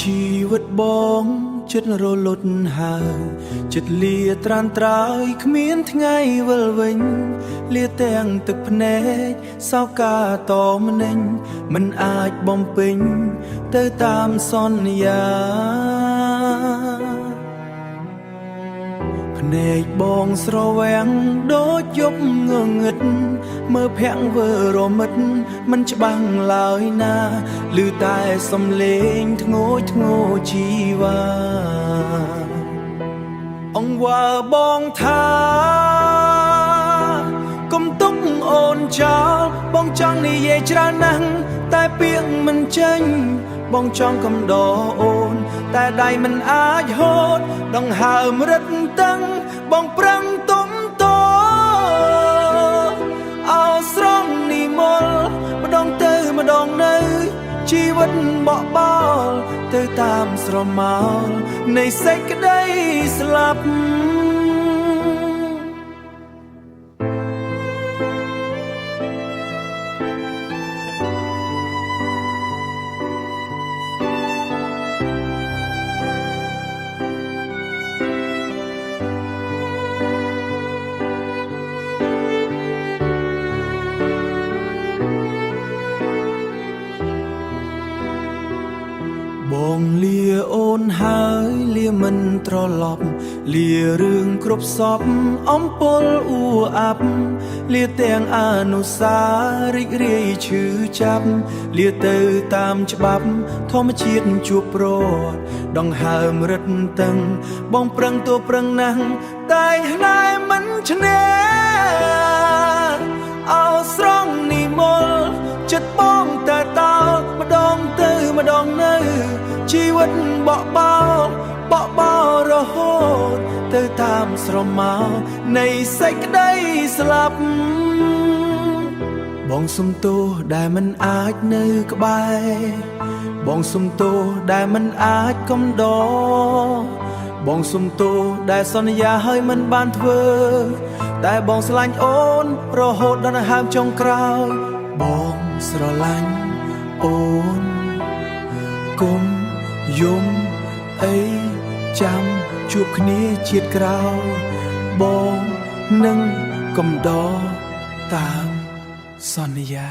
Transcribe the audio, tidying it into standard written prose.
ชีวิตបងចិត្តរលត់ហើយចិត្តលាត្រានត្រើយគ្មានថ្ងៃវិលវិញលាទាំងទឹកភ្នែកសោកាតមនិញមិនអាចបំពេញទៅតាមសន្យាភ្នែកបងស្រវាំងដូចយប់ងងឹតមើលភាំងវើរមិតមិនច្បាស់ឡើយណាឮតែសំឡេងធ្ងោចធ្ងរជីវ៉ាអង្វើបងថាកុំទុកអូនចោលបងចង់និយាយច្រើនណាស់តែពាក្យមិនចេញបងចង់កំដរអូនតែដៃមិនអាចហូតដង្ហើមរឹតតឹងបងប្រឹងទុំតអោស្រង់និមលម្ដងទៅម្ដងនៅជីវិតបកបោលទៅតាមស្រមោលនៃសេចក្តីស្លាប់បងលាអូនហើយលាមិនត្រឡប់លារឿងគ្រប់សពអំពលអ៊ូអាប់លាទាំងអនុសារីករាយឈឺចាប់លាទៅតាមច្បាប់ធម្មជាតិជួបប្រត់ដង្ហើមរឹតតឹងបងប្រឹងតួប្រឹងណាស់តែណែមិនឈ្នះអោស្រង់និមលចិត្តបងតែតោម្ដងទៅម្ដងនៅជីវិតបកបោរហូតទៅតាមស្រមោលនៃសេចក្តីស្លាប់បងសុំទោសដែលមិនអាចនៅក្បែរបងសុំទោសដែលមិនអាចកំដរបងសុំទោសដែលសន្យាហើយមិនបានធ្វើតែបងស្រឡាញ់អូនរហូតដល់ដង្ហើមចុងក្រោយបងស្រឡាញ់អូនគុំយំអីចាំជួបគ្នាជាតិក្រោយបងនឹងកំដរតាមសន្យា